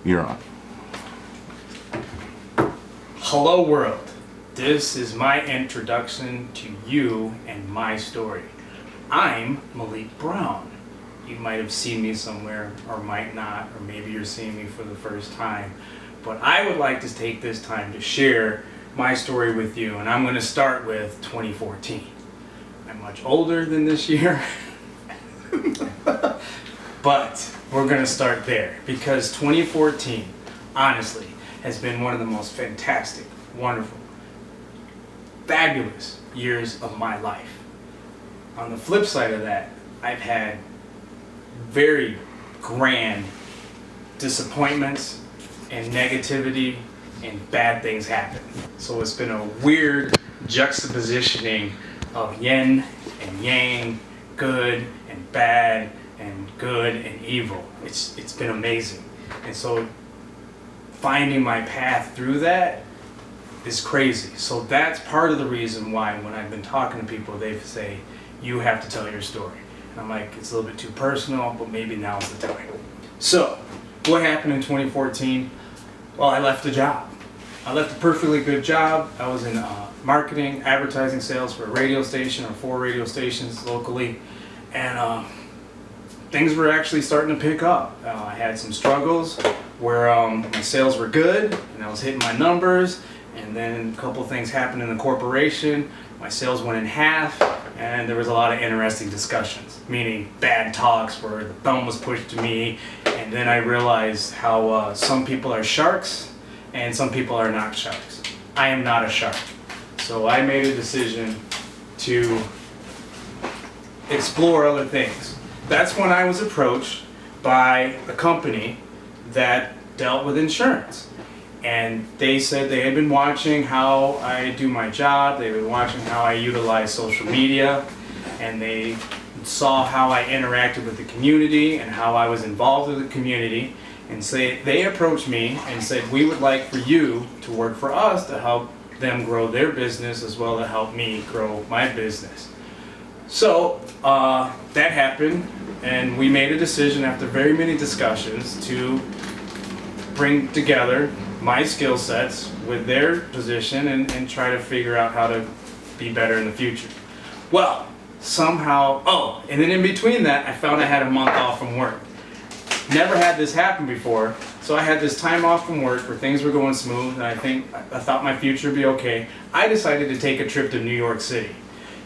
you're on. Hello world. This is my introduction to you and my story. I'm Melik Brown. You might have seen me somewhere or might not, or maybe you're seeing me for the first time. But I would like to take this time to share my story with you, and I'm going to start with 2014. I'm much older than this year, but we're going to start there because 2014, honestly, has been one of the most fantastic, wonderful, fabulous years of my life. On the flip side of that, I've had very grand disappointments and negativity and bad things happen. So it's been a weird juxtapositioning of yin and yang, good and bad, and good and evil. It's been amazing. And so finding my path through that is crazy. So that's part of the reason why when I've been talking to people, they say, you have to tell your story. And I'm like, it's a little bit too personal, but maybe now's the time. So what happened in 2014? Well, I left a job. I left a perfectly good job. I was in marketing, advertising, sales for a radio station or 4 radio stations locally. And things were actually starting to pick up. I had some struggles where my sales were good and I was hitting my numbers. And then a couple of things happened in the corporation. My sales went in half, and there was a lot of interesting discussions, meaning bad talks where the thumb was pushed to me. And then I realized how some people are sharks and some people are not sharks. I am not a shark. So I made a decision to explore other things. That's when I was approached by a company that dealt with insurance. And they said they had been watching how I do my job, they've been watching how I utilize social media, and they saw how I interacted with the community and how I was involved with the community. And so they approached me and said, we would like for you to work for us to help them grow their business as well as help me grow my business. So that happened, and we made a decision after very many discussions to bring together my skill sets with their position and try to figure out how to be better in the future. Well, somehow, and then in between that, I found I had a month off from work. Never had this happen before, so I had this time off from work where things were going smooth, and I thought my future would be okay. I decided to take a trip to New York City.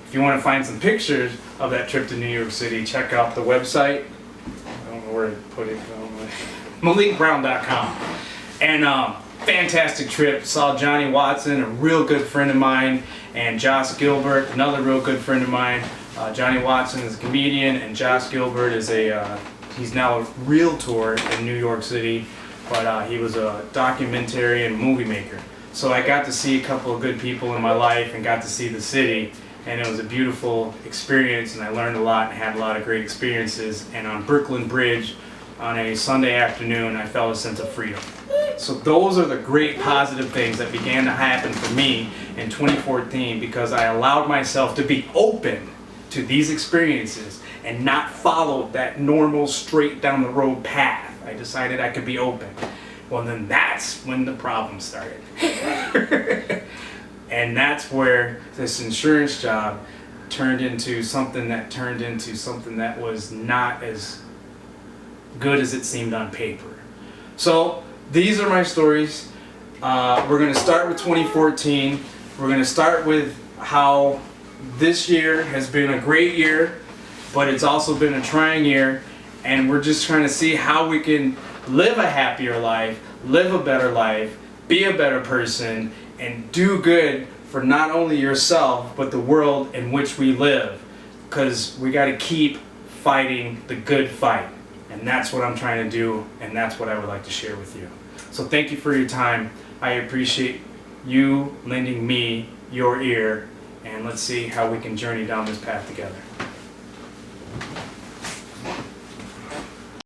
If you want to find some pictures of that trip to New York City, check out the website. I don't know where to put it. MelikBrown.com. And fantastic trip. Saw Johnny Watson, a real good friend of mine, and Josh Gilbert, another real good friend of mine. Johnny Watson is a comedian, and Josh Gilbert is he's now a realtor in New York City, but he was a documentary and movie maker. So I got to see a couple of good people in my life and got to see the city, and it was a beautiful experience, and I learned a lot and had a lot of great experiences. And on Brooklyn Bridge on a Sunday afternoon, I felt a sense of freedom. So those are the great positive things that began to happen for me in 2014 because I allowed myself to be open to these experiences and not follow that normal straight down the road path. I decided I could be open. Well, then that's when the problem started. And that's where this insurance job turned into something that was not as good as it seemed on paper. So these are my stories. We're going to start with 2014. We're going to start with how this year has been a great year, but it's also been a trying year, and we're just trying to see how we can live a happier life, live a better life, be a better person, and do good for not only yourself, but the world in which we live. Because we got to keep fighting the good fight. And that's what I'm trying to do, and that's what I would like to share with you. So thank you for your time. I appreciate you lending me your ear, and let's see how we can journey down this path together.